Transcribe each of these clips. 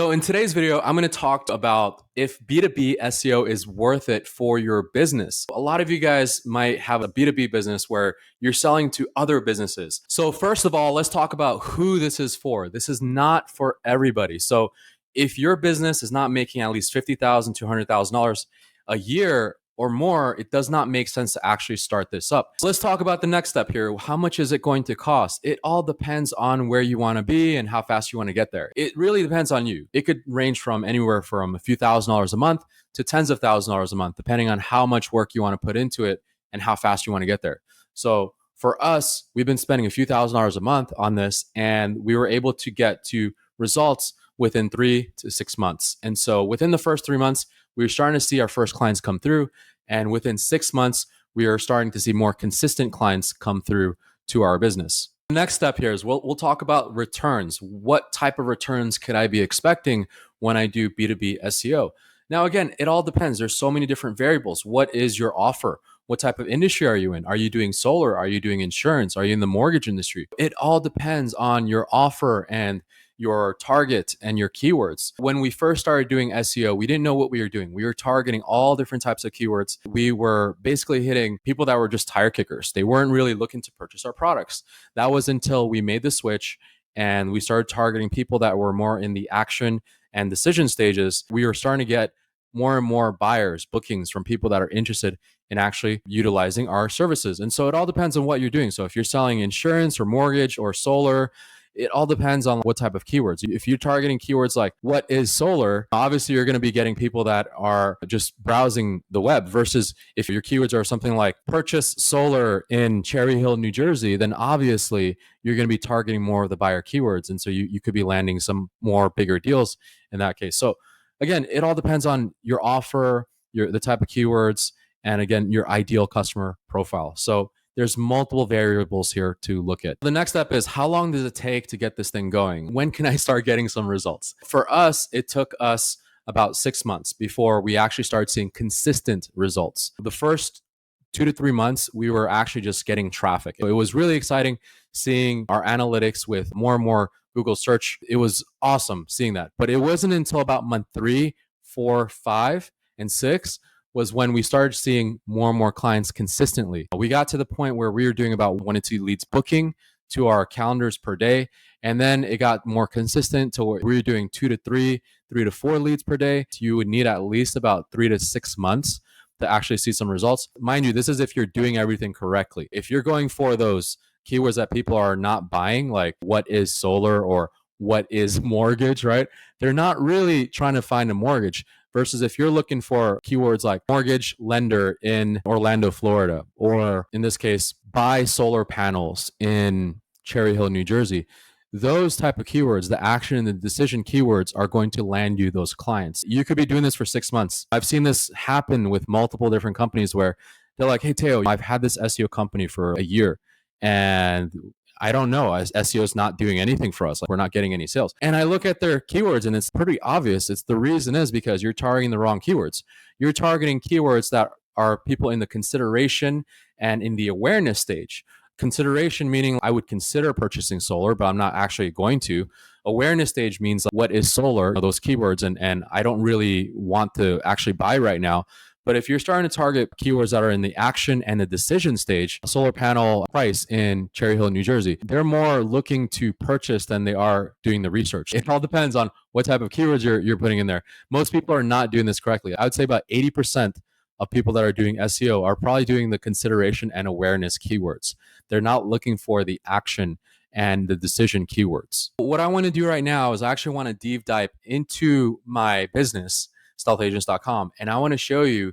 So in today's video, I'm going to talk about if B2B SEO is worth it for your business. A lot of you guys might have a B2B business where you're selling to other businesses. So first of all, let's talk about who this is for. This is not for everybody. So if your business is not making at least $50,000 to $100,000 a year or more, it does not make sense to actually start this up. So let's talk about the next step here. How much is it going to cost? It all depends on where you want to be and how fast you want to get there. It really depends on you. It could range from anywhere from a few $1,000s a month to tens of $1,000s a month, depending on how much work you want to put into it and how fast you want to get there. So for us, we've been spending a few $1,000s a month on this, and we were able to get to results within 3 to 6 months. And so within the first 3 months, we were starting to see our first clients come through. And within 6 months, we are starting to see more consistent clients come through to our business. The next step here is we'll talk about returns. What type of returns could I be expecting when I do B2B SEO? Now, again, it all depends. There's so many different variables. What is your offer? What type of industry are you in? Are you doing solar? Are you doing insurance? Are you in the mortgage industry? It all depends on your offer and your target and your keywords. When we first started doing SEO, we didn't know what we were doing. We were targeting all different types of keywords. We were basically hitting people that were just tire kickers. They weren't really looking to purchase our products. That was until we made the switch and we started targeting people that were more in the action and decision stages. We were starting to get more and more buyers, bookings from people that are interested in actually utilizing our services. And so it all depends on what you're doing. So if you're selling insurance or mortgage or solar, it all depends on what type of keywords. If you're targeting keywords like what is solar, obviously you're going to be getting people that are just browsing the web, versus if your keywords are something like purchase solar in Cherry Hill, New Jersey, then obviously you're going to be targeting more of the buyer keywords. And so you could be landing some more bigger deals in that case. So again, it all depends on your offer, the type of keywords, and again, your ideal customer profile. So there's multiple variables here to look at. The next step is, how long does it take to get this thing going? When can I start getting some results? For us, it took us about 6 months before we actually started seeing consistent results. The first 2 to 3 months, we were actually just getting traffic. It was really exciting seeing our analytics with more and more Google search. It was awesome seeing that. But it wasn't until about month 3, 4, 5, and 6 was when we started seeing more and more clients consistently. We got to the point where we were doing about 1 to 2 leads booking to our calendars per day. And then it got more consistent to where we were doing 2 to 3, 3 to 4 leads per day. You would need at least about 3 to 6 months to actually see some results. Mind you, this is if you're doing everything correctly. If you're going for those keywords that people are not buying, like what is solar or what is mortgage, right? They're not really trying to find a mortgage. Versus if you're looking for keywords like mortgage lender in Orlando, Florida, or in this case, buy solar panels in Cherry Hill, New Jersey, those type of keywords, the action and the decision keywords, are going to land you those clients. You could be doing this for 6 months. I've seen this happen with multiple different companies where they're like, hey, Teo, I've had this SEO company for a year and I don't know, SEO is not doing anything for us. Like, we're not getting any sales. And I look at their keywords and it's pretty obvious. It's the reason is because you're targeting the wrong keywords. You're targeting keywords that are people in the consideration and in the awareness stage. Consideration meaning I would consider purchasing solar, but I'm not actually going to. Awareness stage means like, what is solar? Those keywords, and I don't really want to actually buy right now. But if you're starting to target keywords that are in the action and the decision stage, solar panel price in Cherry Hill, New Jersey, they're more looking to purchase than they are doing the research. It all depends on what type of keywords you're putting in there. Most people are not doing this correctly. I would say about 80% of people that are doing SEO are probably doing the consideration and awareness keywords. They're not looking for the action and the decision keywords. What I want to do right now is I actually want to deep dive into my business, stealthagents.com, and I want to show you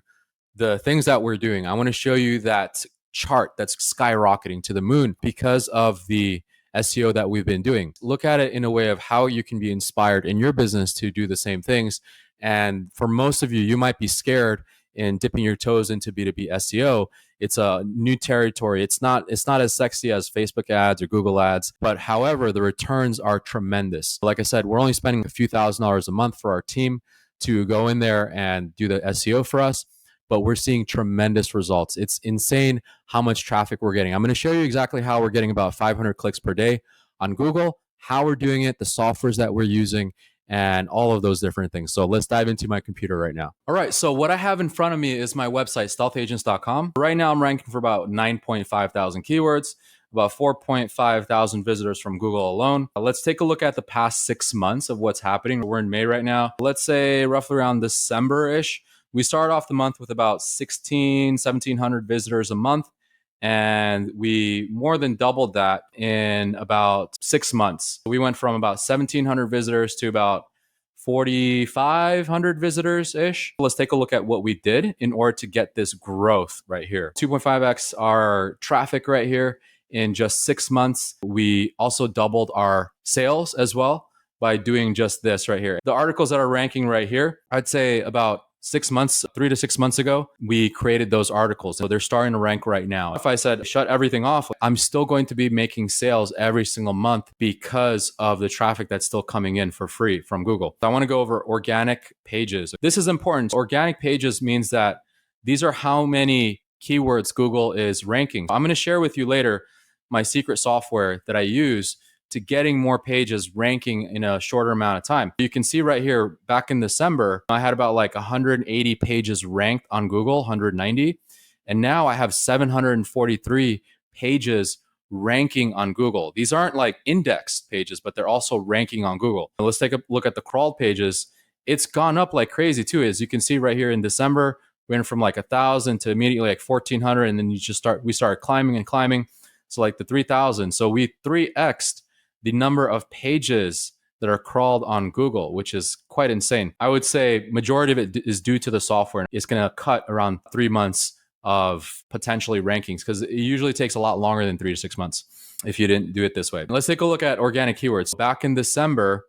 the things that we're doing. I want to show you that chart that's skyrocketing to the moon because of the SEO that we've been doing. Look at it in a way of how you can be inspired in your business to do the same things. And for most of you, you might be scared in dipping your toes into B2B SEO. It's a new territory. It's not as sexy as Facebook ads or Google ads, but however, the returns are tremendous. Like I said, we're only spending a few $1,000s a month for our team to go in there and do the SEO for us, but we're seeing tremendous results. It's insane how much traffic we're getting. I'm going to show you exactly how we're getting about 500 clicks per day on Google, how we're doing it, the softwares that we're using, and all of those different things. So let's dive into my computer right now. All right, so what I have in front of me is my website, stealthagents.com. Right now I'm ranking for about 9.5 thousand keywords, about 4.5 thousand visitors from Google alone. Let's take a look at the past 6 months of what's happening. We're in May right now. Let's say roughly around December-ish. We started off the month with about 1,700 visitors a month. And we more than doubled that in about 6 months. We went from about 1,700 visitors to about 4,500 visitors ish. Let's take a look at what we did in order to get this growth right here. 2.5x our traffic right here in just 6 months. We also doubled our sales as well by doing just this right here. The articles that are ranking right here, I'd say about 6 months, 3 to 6 months ago, we created those articles. So they're starting to rank right now. If I said shut everything off, I'm still going to be making sales every single month because of the traffic that's still coming in for free from Google. I want to go over organic pages. This is important. Organic pages means that these are how many keywords Google is ranking. I'm going to share with you later my secret software that I use to getting more pages ranking in a shorter amount of time. You can see right here, back in December, I had about like 180 pages ranked on Google, 190. And now I have 743 pages ranking on Google. These aren't like indexed pages, but they're also ranking on Google. Let's take a look at the crawled pages. It's gone up like crazy too. As you can see right here in December, we went from like 1,000 to immediately like 1,400. And then we started climbing and climbing. So like the 3,000. So we 3x'd the number of pages that are crawled on Google, which is quite insane. I would say majority of it is due to the software. It's going to cut around 3 months of potentially rankings because it usually takes a lot longer than 3 to 6 months if you didn't do it this way. Let's take a look at organic keywords. Back in December,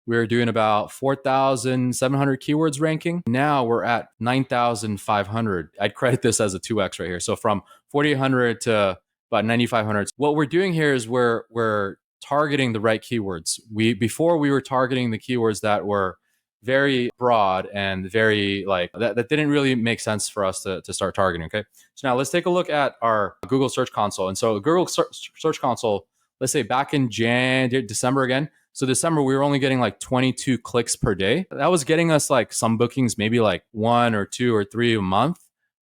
we were doing about 4,700 keywords ranking. Now we're at 9,500. I'd credit this as a 2x right here. So from 4,800 to about 9,500. What we're doing here is we're targeting the right keywords. Before we were targeting the keywords that were very broad and very like that didn't really make sense for us to start targeting. Okay. So now let's take a look at our Google Search Console. And so Google Search Console, let's say back in December again. So December, we were only getting like 22 clicks per day. That was getting us like some bookings, maybe like 1 or 2 or 3 a month,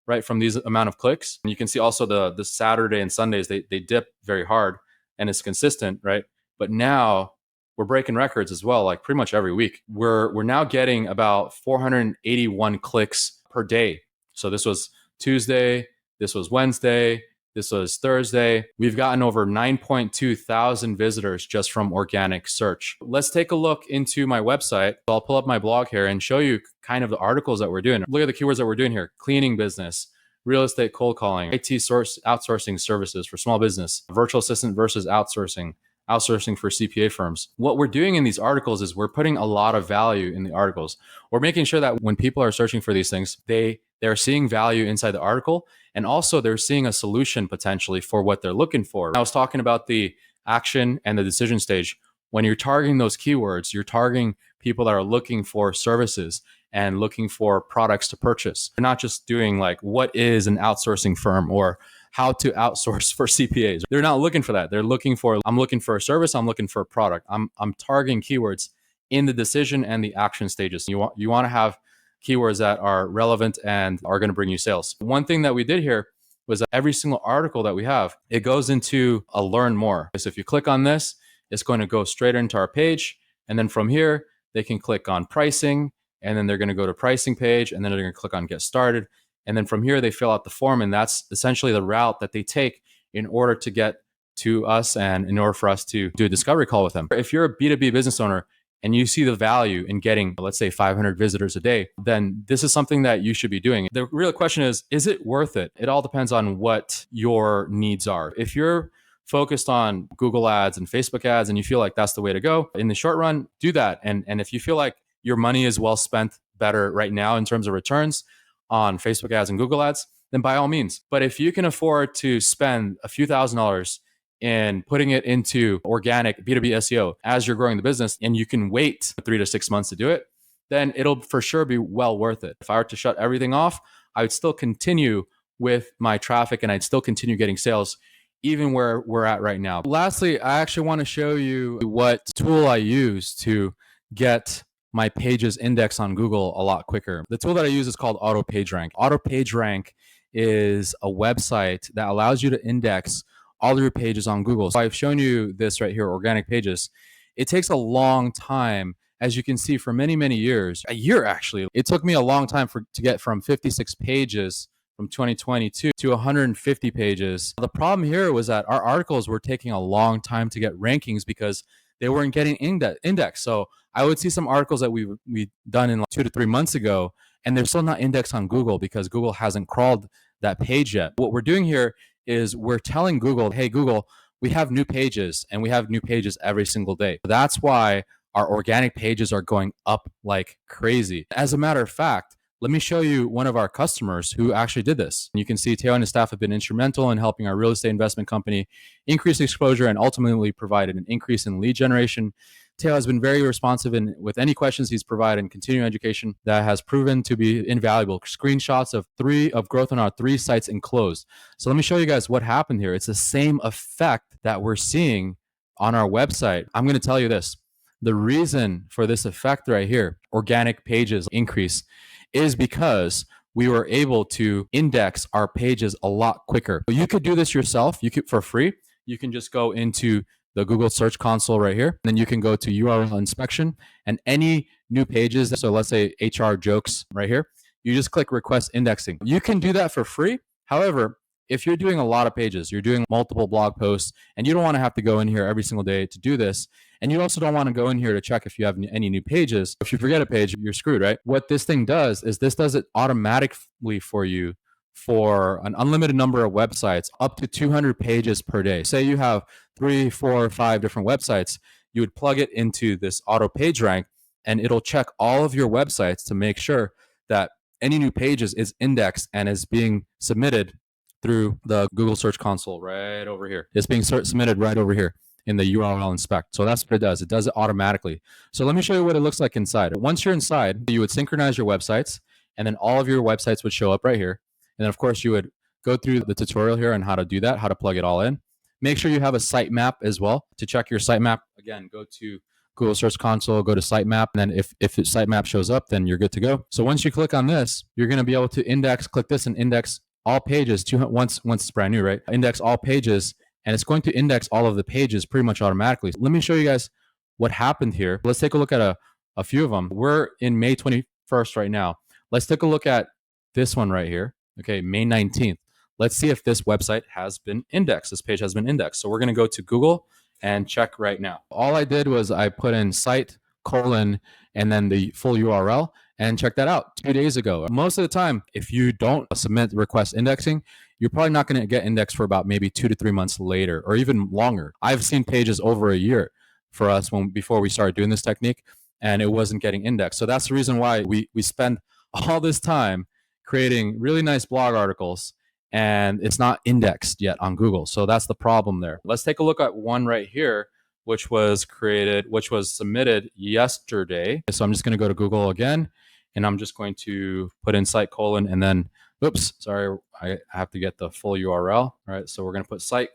right? From these amount of clicks. And you can see also the Saturday and Sundays, they dip very hard and it's consistent, right? But now we're breaking records as well, like pretty much every week. We're now getting about 481 clicks per day. So this was Tuesday, this was Wednesday, this was Thursday. We've gotten over 9.2 thousand visitors just from organic search. Let's take a look into my website. I'll pull up my blog here and show you kind of the articles that we're doing. Look at the keywords that we're doing here: cleaning business, real estate cold calling, IT outsourcing services for small business, virtual assistant versus outsourcing for CPA firms. What we're doing in these articles is we're putting a lot of value in the articles. We're making sure that when people are searching for these things, they're seeing value inside the article, and also they're seeing a solution potentially for what they're looking for. I was talking about the action and the decision stage. When you're targeting those keywords, you're targeting people that are looking for services and looking for products to purchase. You're not just doing like, what is an outsourcing firm or how to outsource for CPAs. They're not looking for that. They're looking for, I'm looking for a service, I'm looking for a product. I'm targeting keywords in the decision and the action stages. You want to have keywords that are relevant and are going to bring you sales. One thing that we did here was that every single article that we have, it goes into a learn more. So if you click on this, it's going to go straight into our page. And then from here, they can click on pricing, and then they're going to go to pricing page, and then they're going to click on get started. And then from here, they fill out the form, and that's essentially the route that they take in order to get to us and in order for us to do a discovery call with them. If you're a B2B business owner and you see the value in getting, let's say, 500 visitors a day, then this is something that you should be doing. The real question is it worth it? It all depends on what your needs are. If you're focused on Google ads and Facebook ads and you feel like that's the way to go, in the short run, do that. And if you feel like your money is well spent better right now in terms of returns on Facebook ads and Google ads, then by all means. But if you can afford to spend a few $1,000s in putting it into organic B2B SEO as you're growing the business, and you can wait 3 to 6 months to do it, then it'll for sure be well worth it. If I were to shut everything off, I would still continue with my traffic and I'd still continue getting sales even where we're at right now. Lastly, I actually want to show you what tool I use to get my pages index on Google a lot quicker. The tool that I use is called Auto PageRank. Auto PageRank is a website that allows you to index all of your pages on Google. So I've shown you this right here, organic pages. It takes a long time, as you can see, for many, many years, a year actually. It took me a long time to get from 56 pages from 2022 to 150 pages. The problem here was that our articles were taking a long time to get rankings because they weren't getting indexed. So I would see some articles that we done in like 2 to 3 months ago, and they're still not indexed on Google because Google hasn't crawled that page yet. What we're doing here is we're telling Google, hey, Google, we have new pages and we have new pages every single day. That's why our organic pages are going up like crazy. As a matter of fact, let me show you one of our customers who actually did this. You can see Teo and his staff have been instrumental in helping our real estate investment company increase exposure and ultimately provided an increase in lead generation. Teo has been very responsive and with any questions he's provided in continuing education that has proven to be invaluable. Screenshots of growth on our 3 sites enclosed. So let me show you guys what happened here. It's the same effect that we're seeing on our website. I'm going to tell you this. The reason for this effect right here, organic pages increase, is because we were able to index our pages a lot quicker. You could do this yourself. You could for free. You can just go into the Google Search Console right here. And then you can go to URL inspection and any new pages. So let's say HR jokes right here. You just click request indexing. You can do that for free. However, if you're doing a lot of pages, you're doing multiple blog posts, and you don't want to have to go in here every single day to do this, and you also don't want to go in here to check if you have any new pages. If you forget a page, you're screwed, right? What this thing does is this does it automatically for you for an unlimited number of websites, up to 200 pages per day. Say you have 3, 4, 5 different websites, you would plug it into this auto page rank, and it'll check all of your websites to make sure that any new pages is indexed and is being submitted through the Google Search Console right over here. It's being submitted right over here in the URL inspect. So that's what it does. It does it automatically. So let me show you what it looks like inside. Once you're inside, you would synchronize your websites, and then all of your websites would show up right here. And then of course you would go through the tutorial here on how to do that, how to plug it all in. Make sure you have a sitemap as well. To check your sitemap, again, go to Google Search Console, go to sitemap, and then if the sitemap shows up, then you're good to go. So once you click on this, you're going to be able to click this and index all pages once it's brand new, right? Index all pages, and it's going to index all of the pages pretty much automatically. Let me show you guys what happened here. Let's take a look at a few of them. We're in May 21st right now. Let's take a look at this one right here. Okay, May 19th. Let's see if this website has been indexed. This page has been indexed. So we're going to go to Google and check right now. All I did was I put in site : and then the full URL and check that out 2 days ago. Most of the time, if you don't submit request indexing, you're probably not going to get indexed for about maybe 2 to 3 months later or even longer. I've seen pages over a year for us before we started doing this technique, and it wasn't getting indexed. So that's the reason why we spend all this time creating really nice blog articles and it's not indexed yet on Google. So that's the problem there. Let's take a look at one right here, which was submitted yesterday. So I'm just going to go to Google again, and I'm just going to put in site : and then, oops, sorry, I have to get the full URL. All right, so we're going to put site :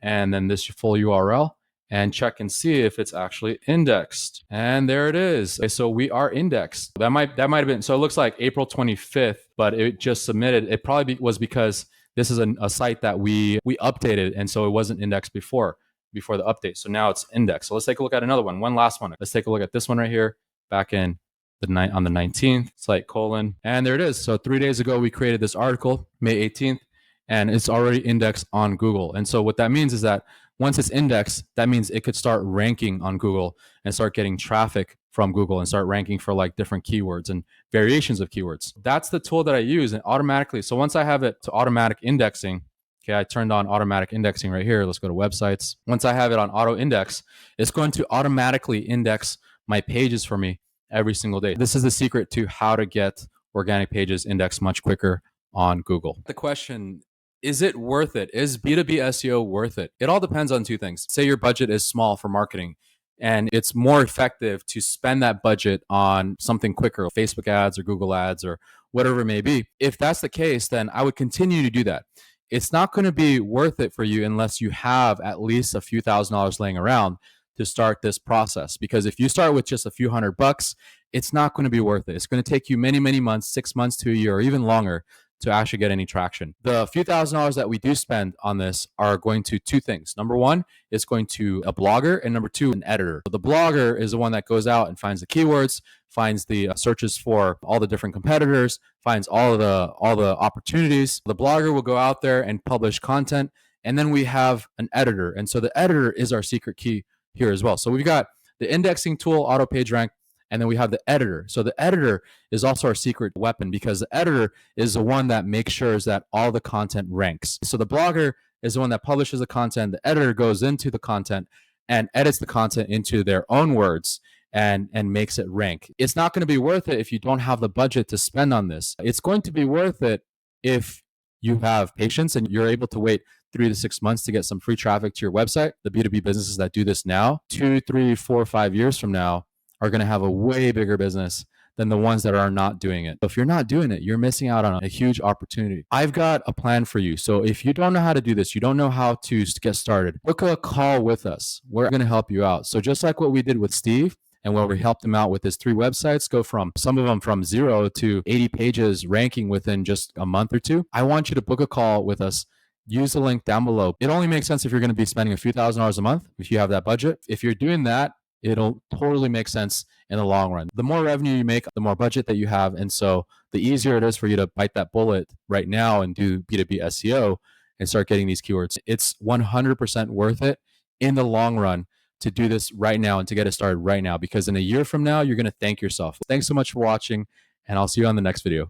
and then this full URL, and check and see if it's actually indexed. And there it is. Okay, so we are indexed. That might have been, so it looks like April 25th, but it just submitted. It probably was because this is a site that we updated, and so it wasn't indexed before the update. So now it's indexed. So let's take a look at another one last one. Let's take a look at this one right here, back in on the 19th, site : and there it is. So 3 days ago, we created this article, May 18th, and it's already indexed on Google. And so what that means is that once it's indexed, that means it could start ranking on Google and start getting traffic from Google and start ranking for like different keywords and variations of keywords. That's the tool that I use, and automatically. So once I have it to automatic indexing, okay, I turned on automatic indexing right here. Let's go to websites. Once I have it on auto index, it's going to automatically index my pages for me every single day. This is the secret to how to get organic pages indexed much quicker on Google. The question, is it worth it? Is B2B SEO worth it? It all depends on two things. Say your budget is small for marketing, and it's more effective to spend that budget on something quicker, Facebook ads or Google ads or whatever it may be. If that's the case, then I would continue to do that. It's not going to be worth it for you unless you have at least a few $1,000s laying around to start this process. Because if you start with just a few $100 it's not going to be worth it. It's going to take you many, many months, 6 months to a year, or even longer to actually get any traction. The few $1,000s that we do spend on this are going to two things. Number one, it's going to a blogger, and number two, an editor. So the blogger is the one that goes out and finds the keywords, finds the searches for all the different competitors, finds all the opportunities. The blogger will go out there and publish content, and then we have an editor. And so the editor is our secret key here as well. So we've got the indexing tool, auto page rank, and then we have the editor. So the editor is also our secret weapon, because the editor is the one that makes sure that all the content ranks. So the blogger is the one that publishes the content. The editor goes into the content and edits the content into their own words and makes it rank. It's not going to be worth it if you don't have the budget to spend on this. It's going to be worth it if you have patience and you're able to wait 3 to 6 months to get some free traffic to your website. The B2B businesses that do this now, 2, 3, 4, 5 years from now, are going to have a way bigger business than the ones that are not doing it. If you're not doing it, you're missing out on a huge opportunity. I've got a plan for you. So if you don't know how to do this, you don't know how to get started, book a call with us. We're going to help you out. So just like what we did with Steve, and where we helped him out with his 3 websites, go from some of them from 0 to 80 pages ranking within just a month or two. I want you to book a call with us. Use the link down below. It only makes sense if you're going to be spending a few $1,000s a month, if you have that budget. If you're doing that, it'll totally make sense in the long run. The more revenue you make, the more budget that you have. And so the easier it is for you to bite that bullet right now and do B2B SEO and start getting these keywords. It's 100% worth it in the long run to do this right now and to get it started right now, because in a year from now, you're going to thank yourself. Thanks so much for watching, and I'll see you on the next video.